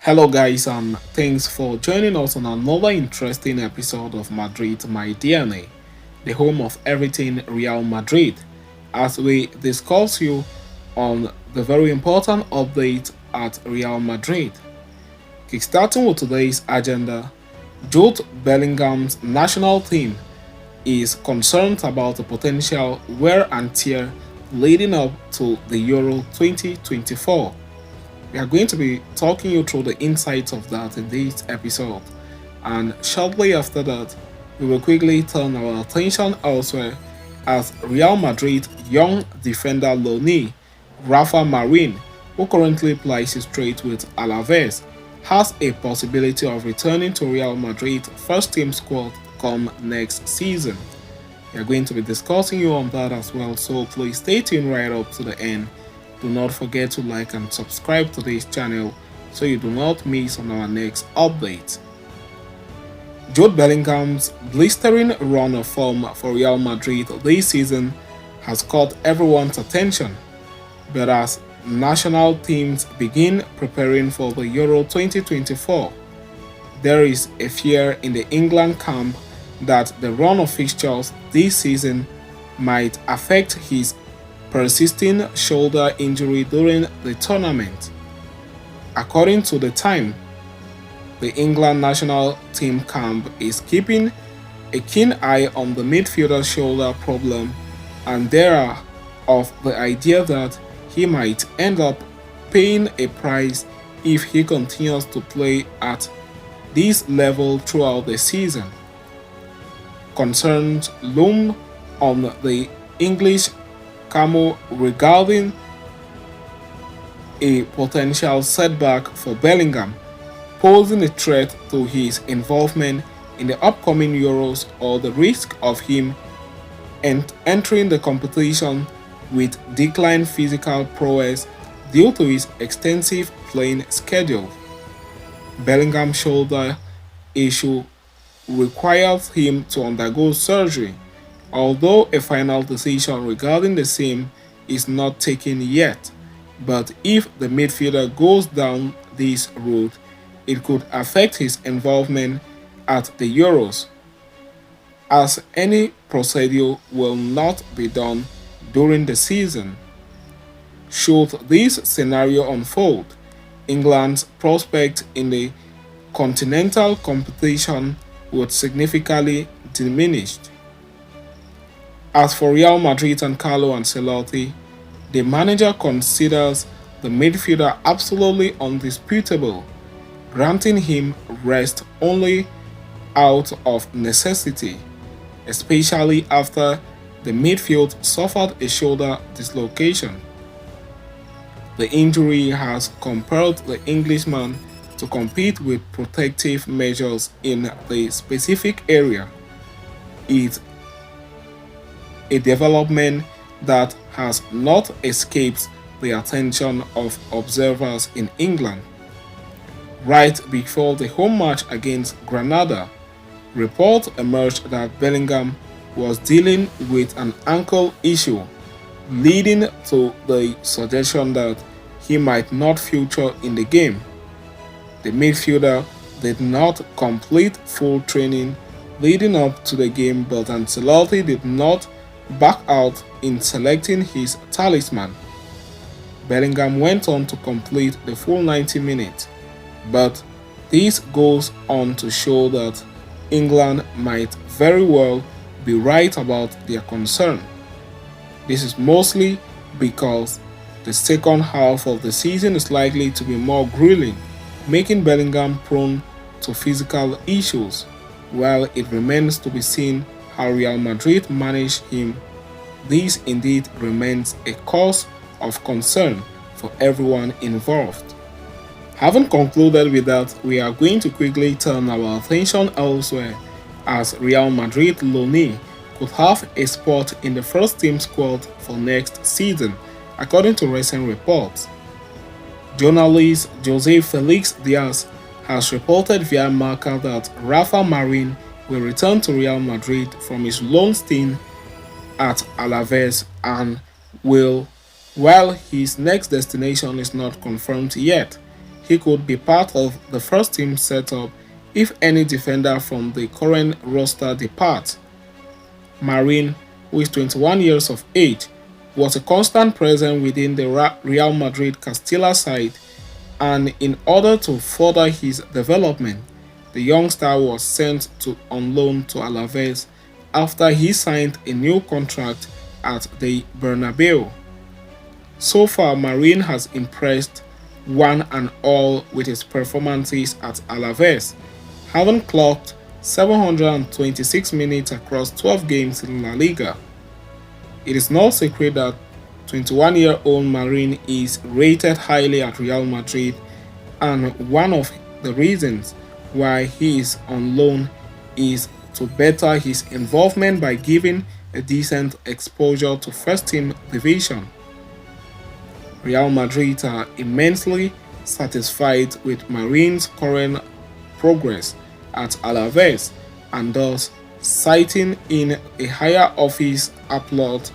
Hello, guys, and thanks for joining us on another interesting episode of Madrid My DNA, the home of everything Real Madrid, as we discuss you on the very important update at Real Madrid. Kickstarting with today's agenda, Jude Bellingham's national team is concerned about the potential wear and tear leading up to the Euro 2024. We are going to be talking you through the insights of that in this episode, and shortly after that, we will quickly turn our attention elsewhere as Real Madrid young defender loanee Rafa Marin, who currently plays straight with Alaves, has a possibility of returning to Real Madrid first team squad come next season. We are going to be discussing you on that as well, so please stay tuned right up to the end. Do not forget to like and subscribe to this channel so you do not miss on our next update. Jude Bellingham's blistering run of form for Real Madrid this season has caught everyone's attention, but as national teams begin preparing for the Euro 2024, there is a fear in the England camp that the run of fixtures this season might affect his persisting shoulder injury during the tournament. According to the Time, the England national team camp is keeping a keen eye on the midfielder's shoulder problem, and they are of the idea that he might end up paying a price if he continues to play at this level throughout the season. Concerns loom on the English Camo regarding a potential setback for Bellingham, posing a threat to his involvement in the upcoming Euros or the risk of him entering the competition with declined physical prowess due to his extensive playing schedule. Bellingham's shoulder issue requires him to undergo surgery, although a final decision regarding the same is not taken yet. But if the midfielder goes down this route, it could affect his involvement at the Euros, as any procedure will not be done during the season. Should this scenario unfold, England's prospect in the continental competition would significantly diminish. As for Real Madrid and Carlo Ancelotti, the manager considers the midfielder absolutely undisputable, granting him rest only out of necessity, especially after the midfield suffered a shoulder dislocation. The injury has compelled the Englishman to compete with protective measures in the specific area. It a development that has not escaped the attention of observers in England. Right before the home match against Granada, reports emerged that Bellingham was dealing with an ankle issue, leading to the suggestion that he might not feature in the game. The midfielder did not complete full training leading up to the game, but Ancelotti did not back out in selecting his talisman. Bellingham went on to complete the full 90 minutes, but this goes on to show that England might very well be right about their concern. This is mostly because the second half of the season is likely to be more grueling, making Bellingham prone to physical issues, while it remains to be seen how Real Madrid manage him. This indeed remains a cause of concern for everyone involved. Having concluded with that, we are going to quickly turn our attention elsewhere, as Real Madrid loanee could have a spot in the first team squad for next season, according to recent reports. Journalist Jose Felix Diaz has reported via Marca that Rafa Marin will return to Real Madrid from his loan stint at Alaves and will, while his next destination is not confirmed yet, he could be part of the first team setup if any defender from the current roster departs. Marin, who is 21 years of age, was a constant presence within the Real Madrid Castilla side, and in order to further his development, the young star was sent on loan to Alaves after he signed a new contract at the Bernabeu. So far, Marin has impressed one and all with his performances at Alaves, having clocked 726 minutes across 12 games in La Liga. It is no secret that 21-year-old Marin is rated highly at Real Madrid, and one of the reasons why he is on loan is to better his involvement by giving a decent exposure to first team division. Real Madrid are immensely satisfied with Marin's current progress at Alaves, and thus citing in a higher office applaud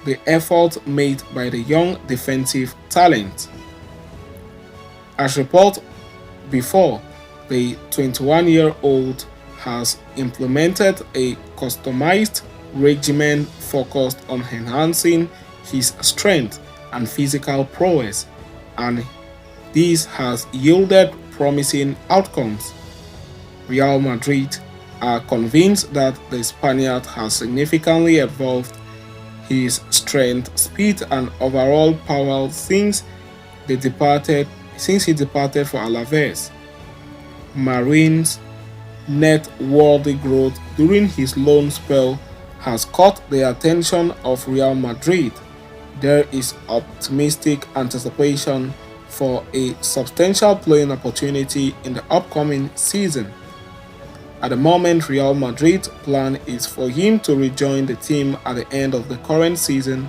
the effort made by the young defensive talent. As reported before, the 21-year-old has implemented a customized regimen focused on enhancing his strength and physical prowess, and this has yielded promising outcomes. Real Madrid are convinced that the Spaniard has significantly evolved his strength, speed, and overall power since he departed for Alaves. Marin's net-worthy growth during his loan spell has caught the attention of Real Madrid. There is optimistic anticipation for a substantial playing opportunity in the upcoming season. At the moment, Real Madrid's plan is for him to rejoin the team at the end of the current season.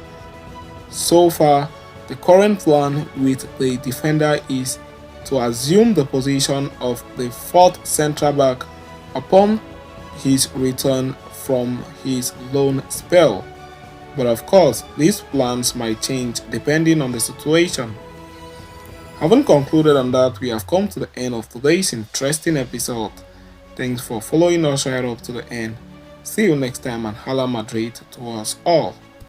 So far, the current plan with the defender is to assume the position of the fourth centre-back upon his return from his loan spell. But of course, these plans might change depending on the situation. Having concluded on that, we have come to the end of today's interesting episode. Thanks for following us right up to the end. See you next time, and Hala Madrid to us all.